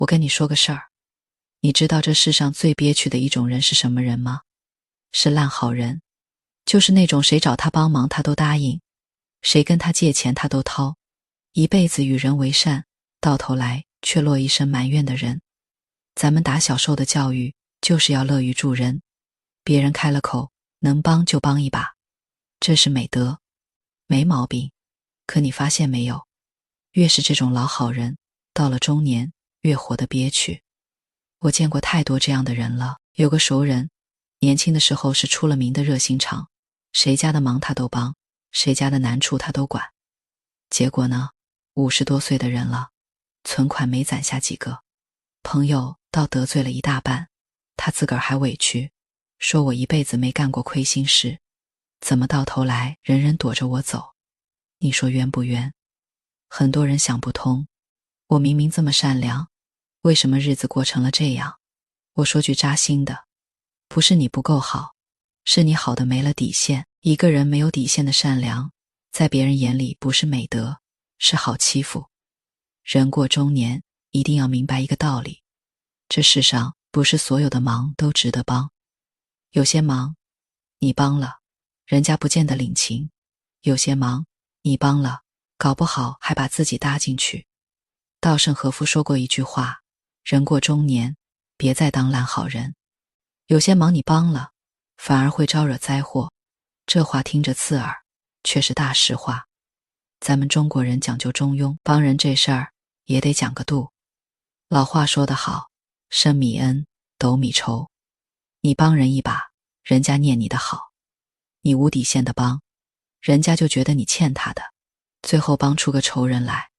我跟你说个事儿，你知道这世上最憋屈的一种人是什么人吗？是烂好人，就是那种谁找他帮忙他都答应，谁跟他借钱他都掏，一辈子与人为善，到头来却落一身埋怨的人。咱们打小受的教育就是要乐于助人，别人开了口，能帮就帮一把，这是美德，没毛病。可你发现没有，越是这种老好人，到了中年越活得憋屈。我见过太多这样的人了。有个熟人，年轻的时候是出了名的热心肠，谁家的忙他都帮，谁家的难处他都管。结果呢，50多岁的人了，存款没攒下几个，朋友倒得罪了一大半，他自个儿还委屈，说我一辈子没干过亏心事，怎么到头来人人躲着我走？你说冤不冤？很多人想不通，我明明这么善良，为什么日子过成了这样？我说句扎心的，不是你不够好，是你好的没了底线。一个人没有底线的善良，在别人眼里不是美德，是好欺负。人过中年，一定要明白一个道理，这世上不是所有的忙都值得帮。有些忙，你帮了，人家不见得领情；有些忙，你帮了，搞不好还把自己搭进去。稻盛和夫说过一句话，人过中年，别再当烂好人。有些忙你帮了，反而会招惹灾祸。这话听着刺耳，却是大实话。咱们中国人讲究中庸，帮人这事儿也得讲个度。老话说得好，升米恩，斗米仇。你帮人一把，人家念你的好；你无底线的帮，人家就觉得你欠他的，最后帮出个仇人来。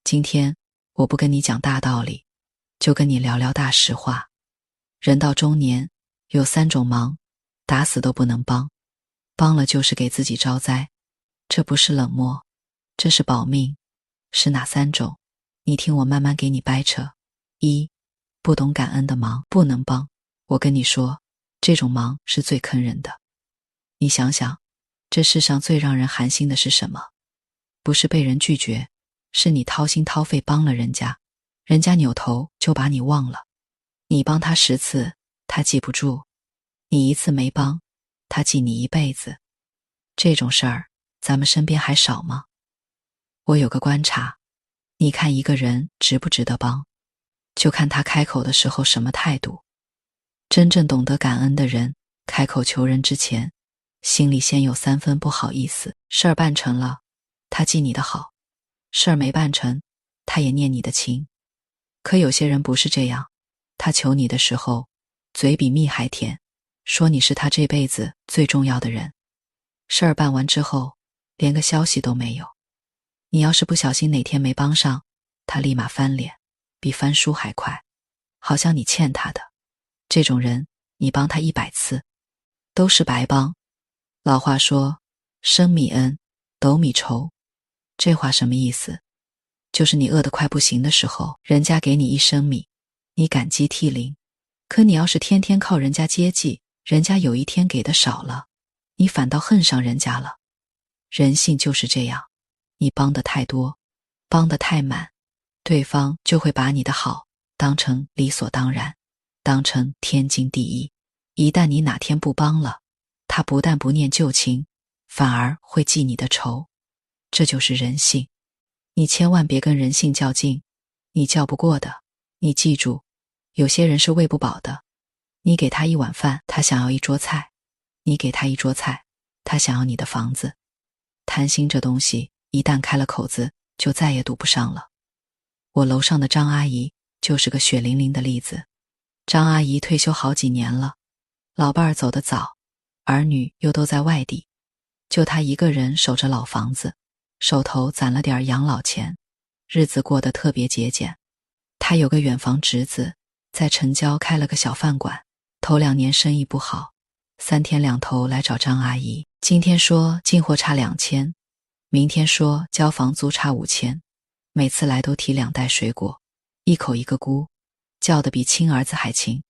今天我不跟你讲大道理，就跟你聊聊大实话。人到中年，有3种忙，打死都不能帮，帮了就是给自己招灾。这不是冷漠，这是保命。是哪3种？你听我慢慢给你掰扯。1. 不懂感恩的忙不能帮。我跟你说，这种忙是最坑人的。你想想，这世上最让人寒心的是什么？不是被人拒绝，是你掏心掏肺帮了人家，人家扭头就把你忘了。你帮他10次，他记不住；你1次没帮，他记你一辈子。这种事儿，咱们身边还少吗？我有个观察，你看一个人值不值得帮，就看他开口的时候什么态度。真正懂得感恩的人，开口求人之前，心里先有3分不好意思。事儿办成了，他记你的好；事儿没办成，他也念你的情。可有些人不是这样，他求你的时候，嘴比蜜还甜，说你是他这辈子最重要的人。事儿办完之后，连个消息都没有。你要是不小心哪天没帮上，他立马翻脸，比翻书还快，好像你欠他的。这种人，你帮他100次，都是白帮。老话说，升米恩，斗米仇。这话什么意思？就是你饿得快不行的时候，人家给你1升米，你感激涕零。可你要是天天靠人家接济，人家有一天给的少了，你反倒恨上人家了。人性就是这样，你帮得太多，帮得太满，对方就会把你的好当成理所当然，当成天经地义。一旦你哪天不帮了，他不但不念旧情，反而会记你的仇。这就是人性，你千万别跟人性较劲，你较不过的。你记住，有些人是喂不饱的，你给他1碗饭，他想要1桌菜；你给他1桌菜，他想要你的房子。贪心这东西，一旦开了口子，就再也堵不上了。我楼上的张阿姨就是个血淋淋的例子。张阿姨退休好几年了，老伴儿走得早，儿女又都在外地，就她一个人守着老房子，手头攒了点养老钱，日子过得特别节俭。她有个远房侄子，在城郊开了个小饭馆，头2年生意不好，3天2头来找张阿姨，今天说进货差2000，明天说交房租差5000，每次来都提2袋水果，一口一个菇，叫得比亲儿子还亲。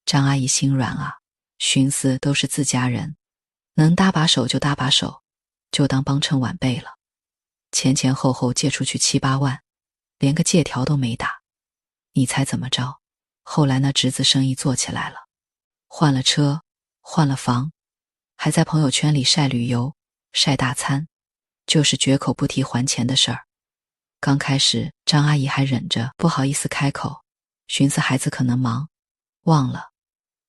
张阿姨心软啊，寻思都是自家人，能搭把手就搭把手，就当帮衬晚辈了。前前后后借出去7、8万，连个借条都没打。你猜怎么着？后来那侄子生意做起来了，换了车，换了房，还在朋友圈里晒旅游，晒大餐，就是绝口不提还钱的事儿。刚开始张阿姨还忍着不好意思开口，寻思孩子可能忙忘了，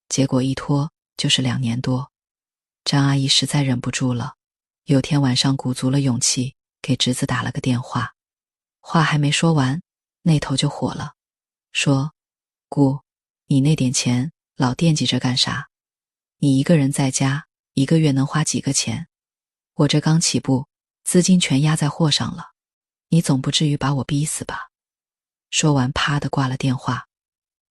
结果一拖就是2年多。张阿姨实在忍不住了，有天晚上鼓足了勇气给侄子打了个电话，话还没说完，那头就火了，说：姑，你那点钱老惦记着干啥？你一个人在家1个月能花几个钱？我这刚起步，资金全压在货上了，你总不至于把我逼死吧？说完啪地挂了电话。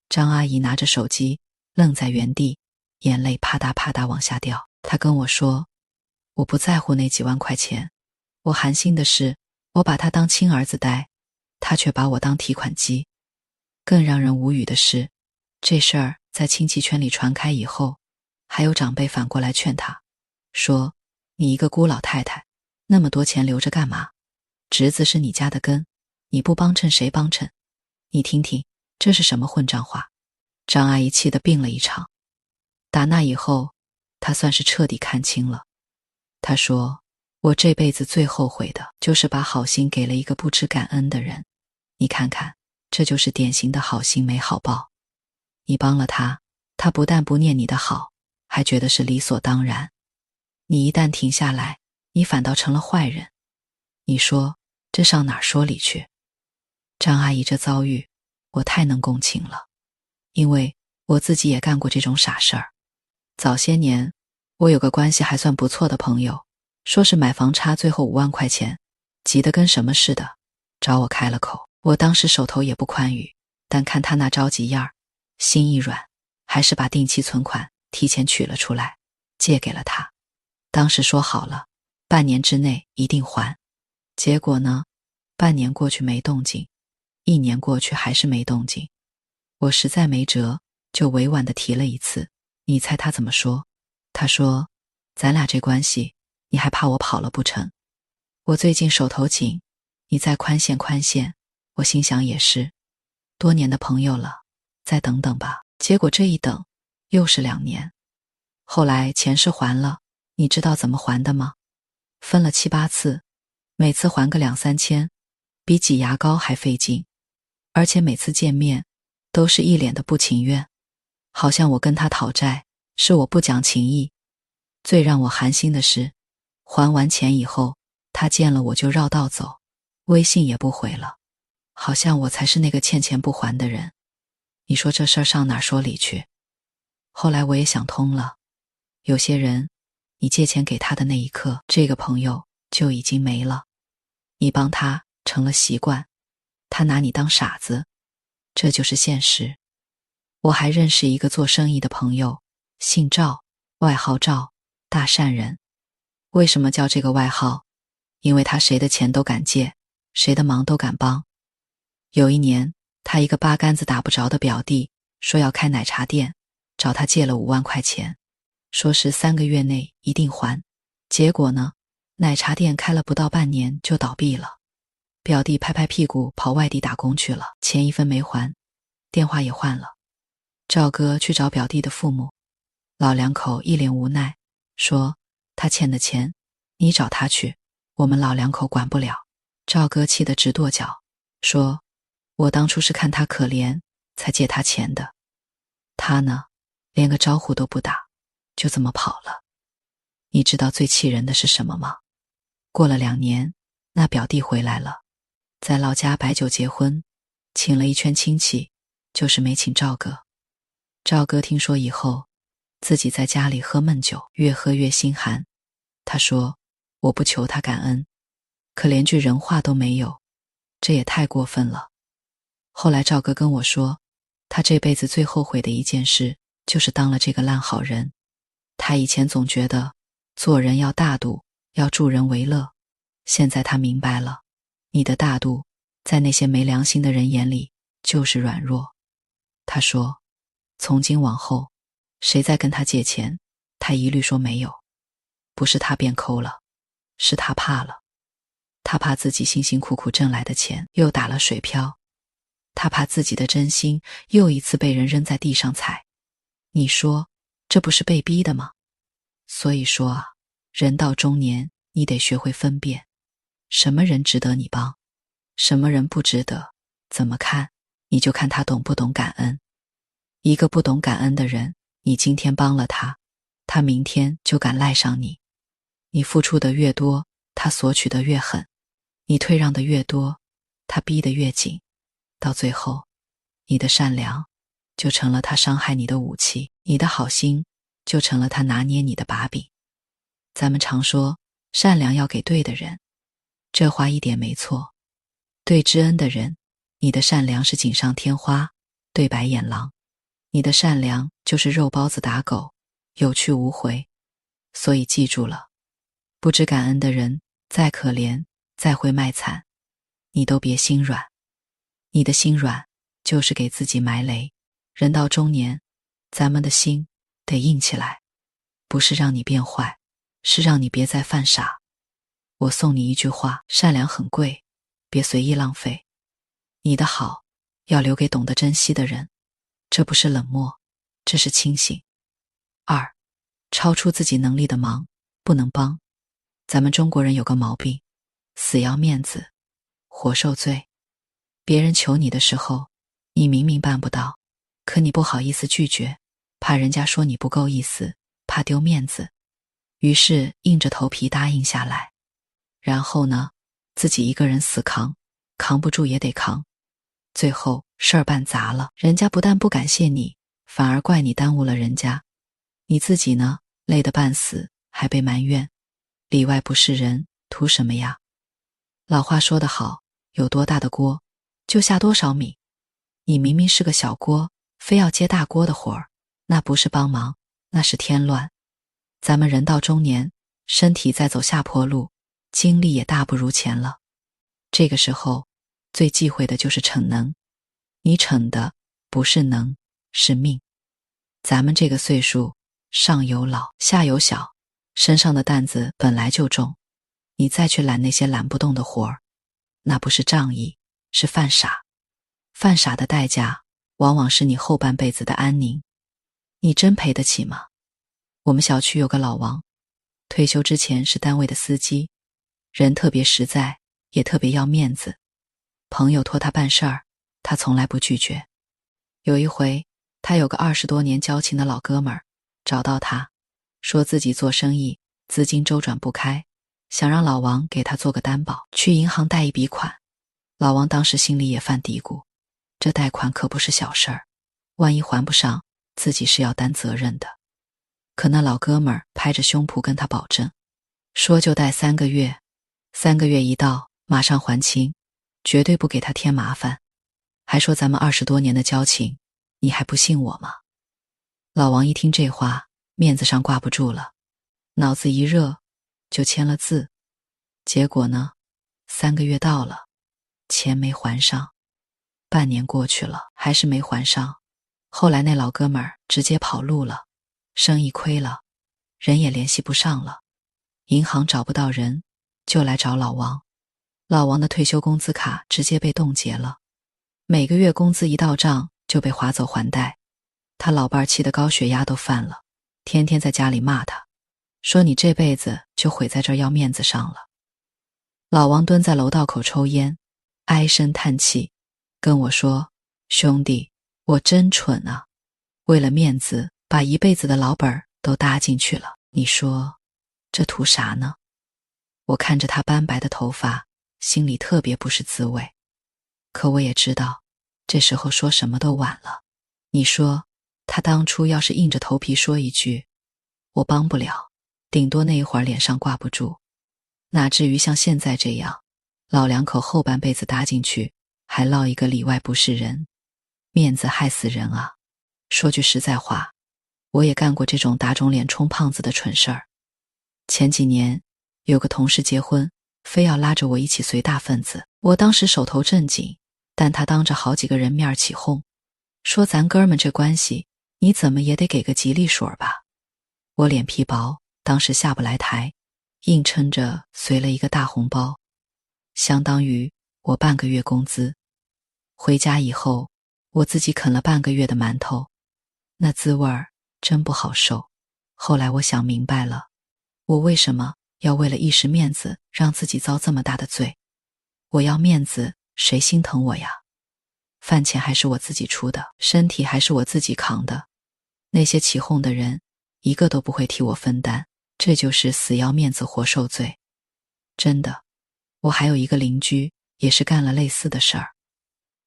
张阿姨拿着手机愣在原地，眼泪啪嗒啪嗒往下掉。她跟我说，我不在乎那几万块钱，我寒心的是我把他当亲儿子待，他却把我当提款机。更让人无语的是，这事儿在亲戚圈里传开以后，还有长辈反过来劝他，说你一个孤老太太，那么多钱留着干嘛？侄子是你家的根，你不帮衬谁帮衬？你听听，这是什么混账话？张阿姨气得病了一场。打那以后，她算是彻底看清了。她说，我这辈子最后悔的就是把好心给了一个不知感恩的人。你看看，这就是典型的好心没好报。你帮了他，他不但不念你的好，还觉得是理所当然。你一旦停下来，你反倒成了坏人。你说，这上哪儿说理去？张阿姨这遭遇，我太能共情了，因为我自己也干过这种傻事儿。早些年，我有个关系还算不错的朋友，说是买房差最后5万块钱，急得跟什么似的，找我开了口。我当时手头也不宽裕，但看他那着急样儿，心一软，还是把定期存款提前取了出来，借给了他。当时说好了，半年之内一定还。结果呢，半年过去没动静，1年过去还是没动静。我实在没辙，就委婉地提了一次。你猜他怎么说？他说，咱俩这关系，你还怕我跑了不成？我最近手头紧，你再宽限宽限。我心想也是，多年的朋友了，再等等吧。结果这一等，又是2年。后来钱是还了，你知道怎么还的吗？分了7、8次，每次还个2、3千，比挤牙膏还费劲，而且每次见面都是一脸的不情愿，好像我跟他讨债是我不讲情义。最让我寒心的是，还完钱以后，他见了我就绕道走，微信也不回了，好像我才是那个欠钱不还的人。你说这事儿上哪儿说理去？后来我也想通了，有些人，你借钱给他的那一刻，这个朋友就已经没了。你帮他成了习惯，他拿你当傻子，这就是现实。我还认识一个做生意的朋友，姓赵，外号赵，大善人。为什么叫这个外号？因为他谁的钱都敢借，谁的忙都敢帮。有一年，他一个八竿子打不着的表弟说要开奶茶店，找他借了5万块钱，说是3个月内一定还。结果呢，奶茶店开了不到半年就倒闭了。表弟拍拍屁股跑外地打工去了，钱1分没还，电话也换了。赵哥去找表弟的父母，老两口一脸无奈，说他欠的钱你找他去，我们老两口管不了。赵哥气得直跺脚，说我当初是看他可怜才借他钱的，他呢连个招呼都不打，就这么跑了。你知道最气人的是什么吗？过了2年，那表弟回来了，在老家摆酒结婚，请了一圈亲戚，就是没请赵哥。赵哥听说以后，自己在家里喝闷酒，越喝越心寒。他说，我不求他感恩，可连句人话都没有，这也太过分了。后来赵哥跟我说，他这辈子最后悔的一件事，就是当了这个烂好人。他以前总觉得做人要大度，要助人为乐，现在他明白了，你的大度在那些没良心的人眼里就是软弱。他说，从今往后，谁再跟他借钱，他一律说没有。不是他变抠了，是他怕了。他怕自己辛辛苦苦挣来的钱又打了水漂。他怕自己的真心又一次被人扔在地上踩。你说，这不是被逼的吗？所以说啊，人到中年，你得学会分辨，什么人值得你帮，什么人不值得。怎么看，你就看他懂不懂感恩。一个不懂感恩的人，你今天帮了他，他明天就敢赖上你。你付出的越多，他索取的越狠；你退让的越多，他逼得越紧。到最后，你的善良就成了他伤害你的武器，你的好心就成了他拿捏你的把柄。咱们常说，善良要给对的人，这话一点没错。对知恩的人，你的善良是锦上添花，对白眼狼；你的善良就是肉包子打狗，有去无回。所以记住了，不知感恩的人，再可怜，再会卖惨，你都别心软。你的心软，就是给自己埋雷。人到中年，咱们的心得硬起来，不是让你变坏，是让你别再犯傻。我送你一句话，善良很贵，别随意浪费。你的好，要留给懂得珍惜的人，这不是冷漠，这是清醒。2. 超出自己能力的忙，不能帮。咱们中国人有个毛病，死要面子，活受罪。别人求你的时候，你明明办不到，可你不好意思拒绝，怕人家说你不够意思，怕丢面子，于是硬着头皮答应下来。然后呢，自己一个人死扛，扛不住也得扛。最后事儿办砸了，人家不但不感谢你，反而怪你耽误了人家。你自己呢，累得半死，还被埋怨，里外不是人，图什么呀？老话说得好，有多大的锅，就下多少米。你明明是个小锅，非要接大锅的活儿，那不是帮忙，那是添乱。咱们人到中年，身体在走下坡路，精力也大不如前了。这个时候，最忌讳的就是逞能。你逞的不是能，是命。咱们这个岁数，上有老，下有小，身上的担子本来就重，你再去揽那些揽不动的活儿，那不是仗义，是犯傻。犯傻的代价，往往是你后半辈子的安宁。你真赔得起吗？我们小区有个老王，退休之前是单位的司机，人特别实在，也特别要面子。朋友托他办事儿，他从来不拒绝。有一回，他有个20多年交情的老哥们儿找到他，说自己做生意资金周转不开，想让老王给他做个担保，去银行贷一笔款。老王当时心里也犯嘀咕，这贷款可不是小事儿，万一还不上，自己是要担责任的。可那老哥们儿拍着胸脯跟他保证，说就贷3个月，3个月一到，马上还清，绝对不给他添麻烦。还说咱们20多年的交情，你还不信我吗？老王一听这话，面子上挂不住了，脑子一热，就签了字。结果呢，3个月到了，钱没还上，半年过去了，还是没还上。后来那老哥们儿直接跑路了，生意亏了，人也联系不上了，银行找不到人，就来找老王。老王的退休工资卡直接被冻结了，每个月工资一到账就被划走还贷。他老伴儿气得高血压都犯了，天天在家里骂他，说你这辈子就毁在这儿要面子上了。老王蹲在楼道口抽烟，唉声叹气，跟我说，兄弟，我真蠢啊，为了面子把一辈子的老本都搭进去了，你说这图啥呢？我看着他斑白的头发，心里特别不是滋味。可我也知道，这时候说什么都晚了。你说他当初要是硬着头皮说一句我帮不了，顶多那一会儿脸上挂不住，哪至于像现在这样，老两口后半辈子搭进去，还落一个里外不是人，面子害死人啊。说句实在话，我也干过这种打肿脸充胖子的蠢事儿。前几年有个同事结婚，非要拉着我一起随大份子，我当时手头正紧，但他当着好几个人面起哄，说咱哥们这关系，你怎么也得给个吉利水吧。我脸皮薄，当时下不来台，硬撑着随了一个大红包，相当于我半个月工资。回家以后，我自己啃了半个月的馒头，那滋味儿真不好受。后来我想明白了，我为什么要为了一时面子让自己遭这么大的罪？我要面子，谁心疼我呀？饭钱还是我自己出的，身体还是我自己扛的，那些起哄的人一个都不会替我分担，这就是死要面子活受罪。真的，我还有一个邻居也是干了类似的事儿。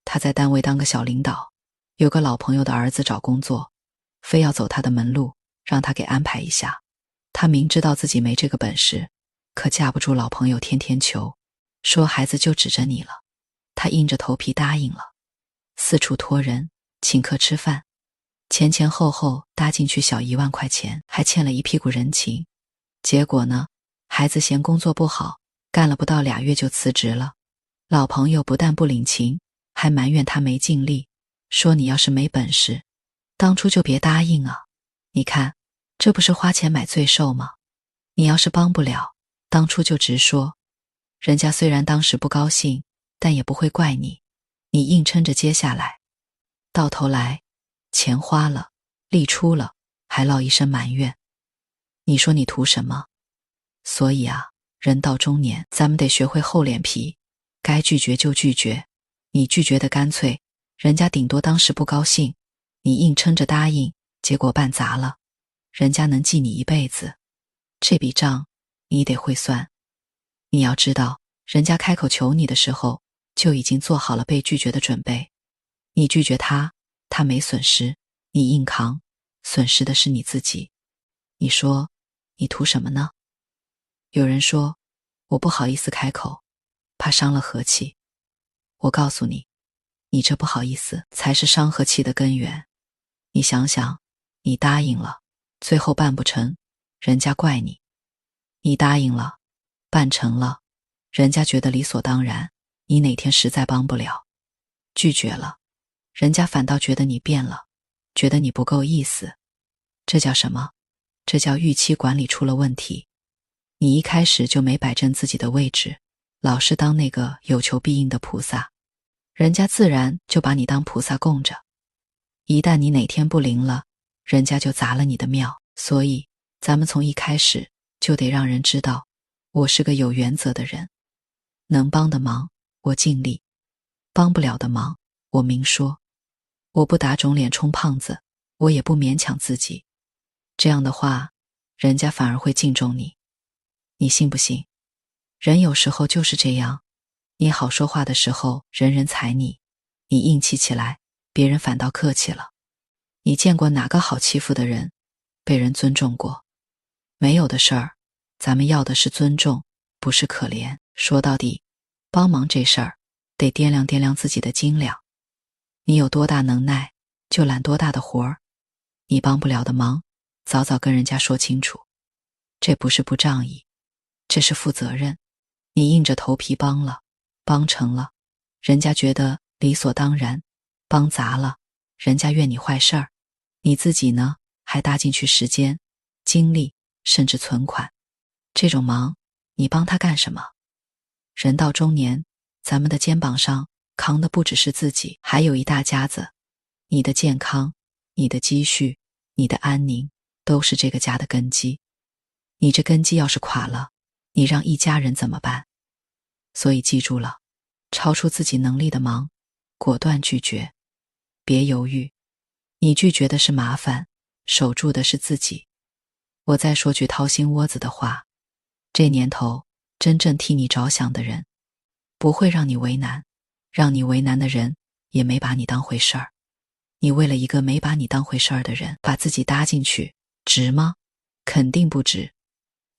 他在单位当个小领导，有个老朋友的儿子找工作，非要走他的门路，让他给安排一下。他明知道自己没这个本事，可架不住老朋友天天求，说孩子就指着你了。他硬着头皮答应了，四处托人请客吃饭，前前后后搭进去小1万块钱，还欠了一屁股人情。结果呢，孩子嫌工作不好，干了不到2月就辞职了。老朋友不但不领情，还埋怨他没尽力，说你要是没本事，当初就别答应啊。你看，这不是花钱买罪受吗？你要是帮不了，当初就直说。人家虽然当时不高兴，但也不会怪你，你硬撑着接下来，到头来钱花了，力出了，还落一身埋怨。你说你图什么？所以啊，人到中年，咱们得学会厚脸皮，该拒绝就拒绝。你拒绝的干脆，人家顶多当时不高兴，你硬撑着答应，结果办砸了，人家能记你一辈子。这笔账你得会算。你要知道，人家开口求你的时候，就已经做好了被拒绝的准备。你拒绝他，他没损失，你硬扛，损失的是你自己。你说，你图什么呢？有人说，我不好意思开口，怕伤了和气。我告诉你，你这不好意思才是伤和气的根源。你想想，你答应了，最后办不成，人家怪你；你答应了，办成了，人家觉得理所当然，你哪天实在帮不了；拒绝了，人家反倒觉得你变了，觉得你不够意思。这叫什么？这叫预期管理出了问题。你一开始就没摆正自己的位置，老是当那个有求必应的菩萨，人家自然就把你当菩萨供着。一旦你哪天不灵了，人家就砸了你的庙。所以咱们从一开始就得让人知道，我是个有原则的人，能帮的忙我尽力，帮不了的忙我明说。我不打肿脸充胖子，我也不勉强自己。这样的话，人家反而会敬重你。你信不信？人有时候就是这样，你好说话的时候人人踩你，你硬气起来，别人反倒客气了。你见过哪个好欺负的人被人尊重过？没有的事儿，咱们要的是尊重，不是可怜。说到底，帮忙这事儿得掂量掂量自己的斤两。你有多大能耐，就揽多大的活儿。你帮不了的忙，早早跟人家说清楚。这不是不仗义，这是负责任。你硬着头皮帮了，帮成了，人家觉得理所当然；帮砸了，人家怨你坏事儿。你自己呢，还搭进去时间、精力，甚至存款。这种忙，你帮他干什么？人到中年，咱们的肩膀上扛的不只是自己，还有一大家子。你的健康，你的积蓄，你的安宁，都是这个家的根基。你这根基要是垮了，你让一家人怎么办？所以记住了，超出自己能力的忙，果断拒绝，别犹豫。你拒绝的是麻烦，守住的是自己。我再说句掏心窝子的话，这年头真正替你着想的人，不会让你为难，让你为难的人也没把你当回事儿。你为了一个没把你当回事儿的人，把自己搭进去，值吗？肯定不值。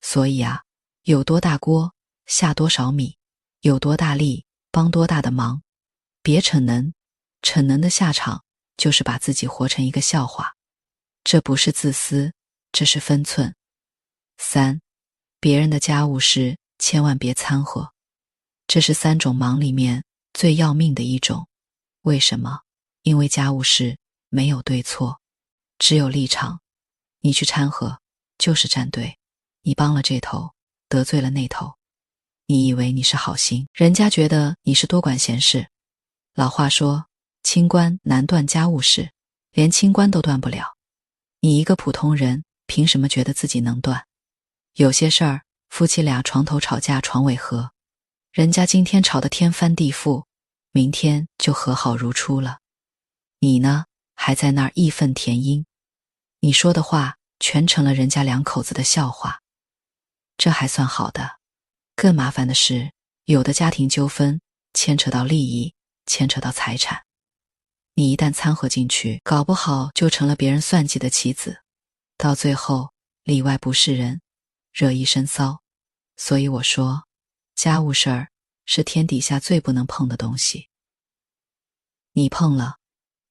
所以啊，有多大锅下多少米，有多大力帮多大的忙。别逞能，逞能的下场就是把自己活成一个笑话。这不是自私，这是分寸。3. 别人的家务事千万别掺和，这是3种忙里面最要命的一种。为什么？因为家务事没有对错，只有立场。你去掺和，就是站队，你帮了这头，得罪了那头。你以为你是好心，人家觉得你是多管闲事。老话说，清官难断家务事，连清官都断不了，你一个普通人凭什么觉得自己能断？有些事儿，夫妻俩床头吵架床尾和，人家今天吵得天翻地覆，明天就和好如初了。你呢，还在那儿义愤填膺，你说的话全成了人家两口子的笑话。这还算好的，更麻烦的是，有的家庭纠纷牵扯到利益，牵扯到财产，你一旦掺和进去，搞不好就成了别人算计的棋子，到最后里外不是人，惹一身骚。所以我说，家务事儿是天底下最不能碰的东西。你碰了，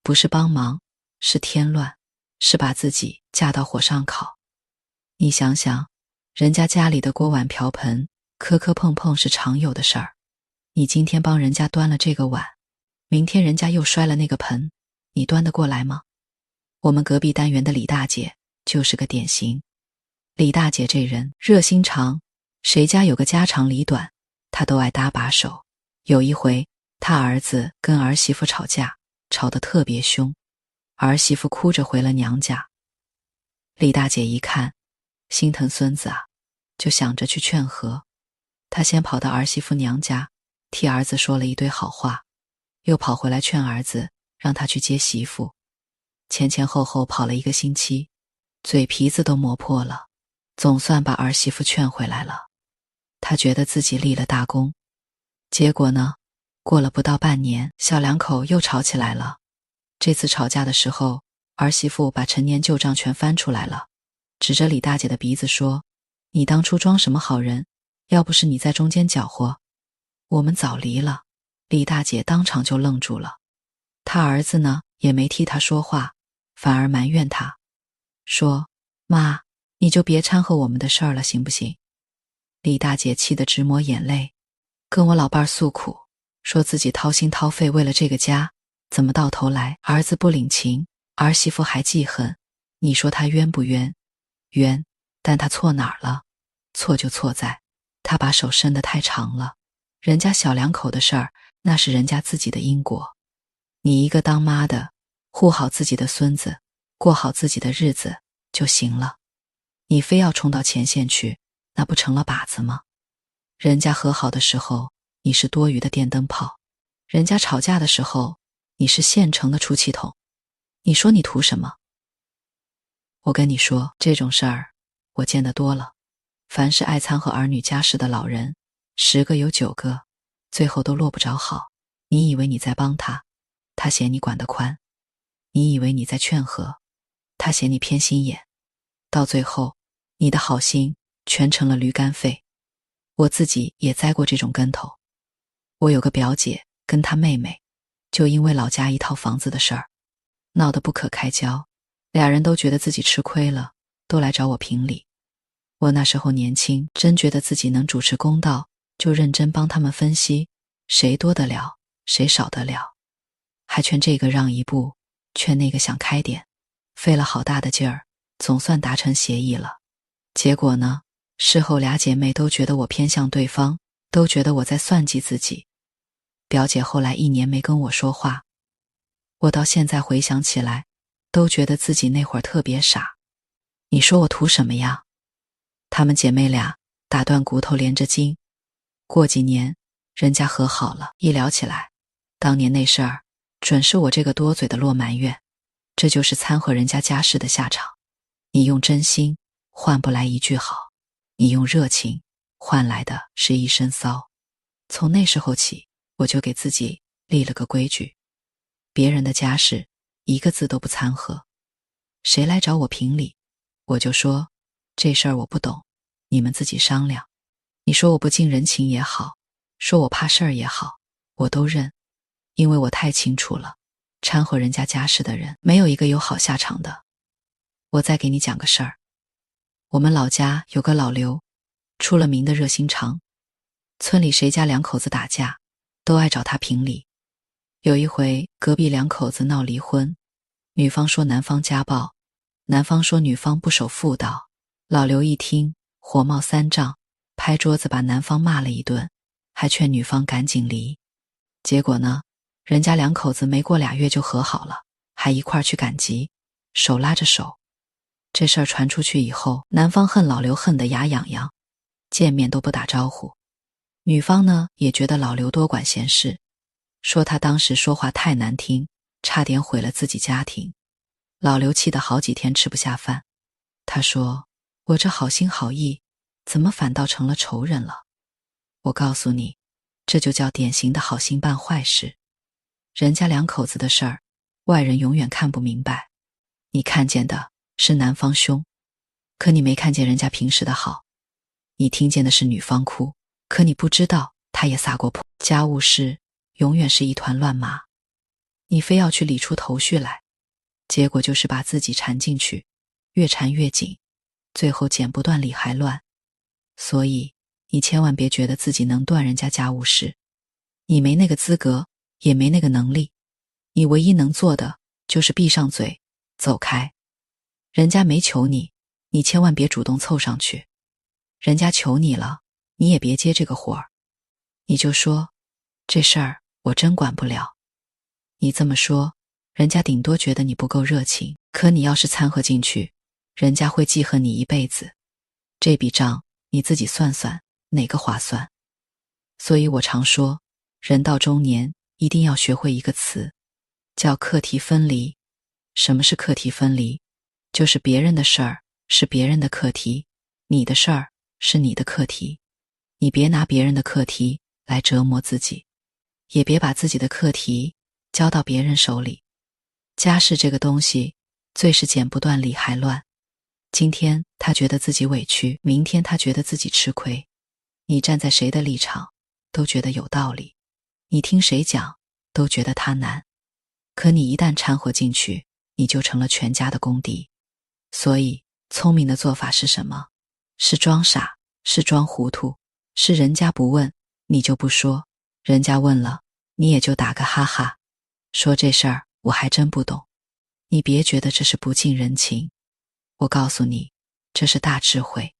不是帮忙，是添乱，是把自己架到火上烤。你想想，人家家里的锅碗瓢盆磕磕碰碰是常有的事儿，你今天帮人家端了这个碗，明天人家又摔了那个盆，你端得过来吗？我们隔壁单元的李大姐就是个典型。李大姐这人热心肠，谁家有个家长里短，她都爱搭把手。有一回，她儿子跟儿媳妇吵架，吵得特别凶，儿媳妇哭着回了娘家。李大姐一看，心疼孙子啊，就想着去劝和。她先跑到儿媳妇娘家，替儿子说了一堆好话，又跑回来劝儿子，让他去接媳妇。前前后后跑了1个星期，嘴皮子都磨破了，总算把儿媳妇劝回来了。他觉得自己立了大功。结果呢，过了不到半年，小两口又吵起来了。这次吵架的时候，儿媳妇把陈年旧账全翻出来了，指着李大姐的鼻子说，你当初装什么好人，要不是你在中间搅和，我们早离了。李大姐当场就愣住了。她儿子呢，也没替她说话，反而埋怨她，说，妈，你就别掺和我们的事儿了，行不行？李大姐气得直抹眼泪，跟我老伴儿诉苦，说自己掏心掏肺为了这个家，怎么到头来儿子不领情，儿媳妇还记恨，你说她冤不冤？冤，但她错哪儿了？错就错在她把手伸得太长了，人家小两口的事儿，那是人家自己的因果。你一个当妈的，护好自己的孙子，过好自己的日子就行了，你非要冲到前线去，那不成了靶子吗？人家和好的时候，你是多余的电灯泡，人家吵架的时候，你是现成的出气筒，你说你图什么？我跟你说，这种事儿我见得多了，凡是爱掺和儿女家事的老人，10个有9个最后都落不着好。你以为你在帮他，他嫌你管得宽；你以为你在劝和，他嫌你偏心眼，到最后你的好心全成了驴肝肺。我自己也栽过这种跟头。我有个表姐跟她妹妹，就因为老家一套房子的事儿闹得不可开交，俩人都觉得自己吃亏了，都来找我评理。我那时候年轻，真觉得自己能主持公道，就认真帮他们分析谁多得了，谁少得了，还劝这个让一步，劝那个想开点，费了好大的劲儿，总算达成协议了。结果呢，事后俩姐妹都觉得我偏向对方，都觉得我在算计自己。表姐后来1年没跟我说话，我到现在回想起来，都觉得自己那会儿特别傻。你说我图什么呀？她们姐妹俩打断骨头连着筋，过几年人家和好了，一聊起来，当年那事儿准是我这个多嘴的落埋怨。这就是掺和人家家事的下场。你用真心换不来一句好，你用热情换来的是一身骚。从那时候起，我就给自己立了个规矩，别人的家事一个字都不掺和。谁来找我评理，我就说这事儿我不懂，你们自己商量。你说我不近人情也好，说我怕事儿也好，我都认，因为我太清楚了，掺和人家家事的人没有一个有好下场的。我再给你讲个事儿，我们老家有个老刘，出了名的热心肠，村里谁家两口子打架，都爱找他评理。有一回隔壁两口子闹离婚，女方说男方家暴，男方说女方不守妇道。老刘一听火冒三丈，拍桌子把男方骂了一顿，还劝女方赶紧离。结果呢，人家两口子没过2月就和好了，还一块儿去赶集，手拉着手。这事儿传出去以后，男方恨老刘恨得牙痒痒，见面都不打招呼。女方呢，也觉得老刘多管闲事，说他当时说话太难听，差点毁了自己家庭。老刘气得好几天吃不下饭。他说，我这好心好意，怎么反倒成了仇人了？我告诉你，这就叫典型的好心办坏事。人家两口子的事儿，外人永远看不明白。你看见的是男方凶，可你没看见人家平时的好。你听见的是女方哭，可你不知道她也撒过泼。家务事永远是一团乱麻，你非要去理出头绪来，结果就是把自己缠进去，越缠越紧，最后剪不断理还乱。所以你千万别觉得自己能断人家家务事，你没那个资格，也没那个能力。你唯一能做的就是闭上嘴，走开。人家没求你，你千万别主动凑上去。人家求你了，你也别接这个活儿。你就说，这事儿我真管不了。你这么说，人家顶多觉得你不够热情，可你要是掺和进去，人家会记恨你一辈子。这笔账你自己算算，哪个划算？所以我常说，人到中年一定要学会一个词，叫课题分离。什么是课题分离？就是别人的事儿是别人的课题，你的事儿是你的课题。你别拿别人的课题来折磨自己，也别把自己的课题交到别人手里。家事这个东西，最是剪不断理还乱。今天他觉得自己委屈，明天他觉得自己吃亏。你站在谁的立场，都觉得有道理。你听谁讲，都觉得他难。可你一旦掺和进去，你就成了全家的公敌。所以，聪明的做法是什么？是装傻，是装糊涂，是人家不问，你就不说，人家问了，你也就打个哈哈，说这事儿我还真不懂。你别觉得这是不近人情，我告诉你，这是大智慧。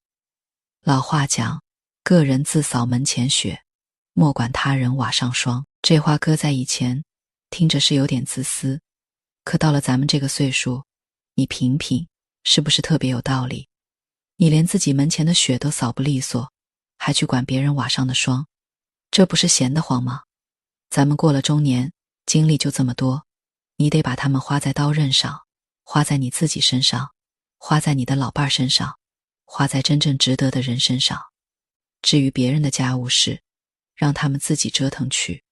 老话讲，个人自扫门前雪，莫管他人瓦上霜。这话搁在以前，听着是有点自私，可到了咱们这个岁数，你品品，是不是特别有道理？你连自己门前的雪都扫不利索，还去管别人瓦上的霜，这不是闲得慌吗？咱们过了中年，精力就这么多，你得把它们花在刀刃上，花在你自己身上，花在你的老伴身上，花在真正值得的人身上。至于别人的家务事，让他们自己折腾去。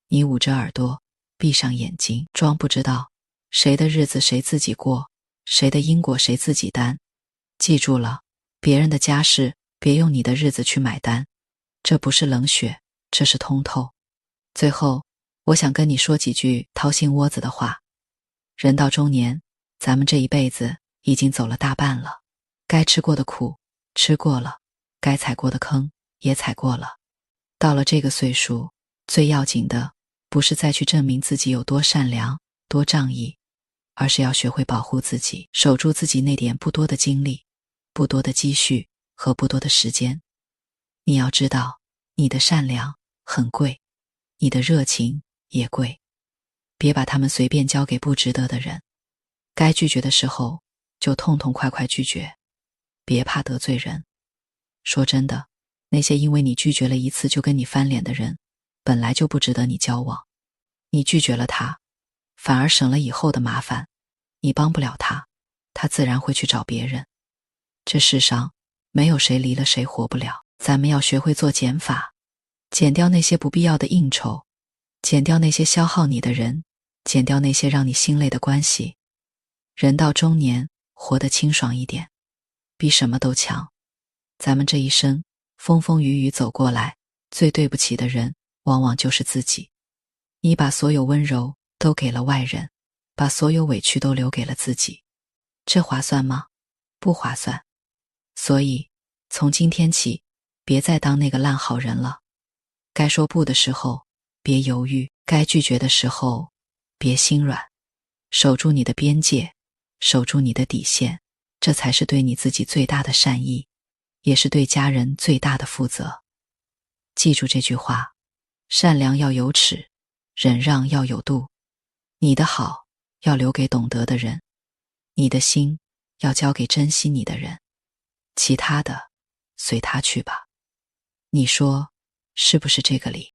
你捂着耳朵，闭上眼睛，装不知道，谁的日子谁自己过，谁的因果谁自己担。记住了，别人的家事别用你的日子去买单，这不是冷血，这是通透。最后，我想跟你说几句掏心窝子的话。人到中年，咱们这一辈子已经走了大半了，该吃过的苦吃过了，该踩过的坑也踩过了。到了这个岁数，最要紧的不是再去证明自己有多善良多仗义，而是要学会保护自己，守住自己那点不多的精力，不多的积蓄和不多的时间。你要知道，你的善良很贵，你的热情也贵，别把他们随便交给不值得的人。该拒绝的时候就痛痛快快拒绝，别怕得罪人。说真的，那些因为你拒绝了一次就跟你翻脸的人，本来就不值得你交往。你拒绝了他，反而省了以后的麻烦。你帮不了他，他自然会去找别人。这世上没有谁离了谁活不了，咱们要学会做减法，减掉那些不必要的应酬，减掉那些消耗你的人，减掉那些让你心累的关系。人到中年，活得清爽一点，比什么都强。咱们这一生风风雨雨走过来，最对不起的人往往就是自己。你把所有温柔都给了外人，把所有委屈都留给了自己，这划算吗？不划算。所以从今天起，别再当那个烂好人了。该说不的时候别犹豫，该拒绝的时候别心软。守住你的边界，守住你的底线，这才是对你自己最大的善意，也是对家人最大的负责。记住这句话，善良要有尺，忍让要有度，你的好要留给懂得的人，你的心要交给珍惜你的人，其他的随他去吧。你说是不是这个理？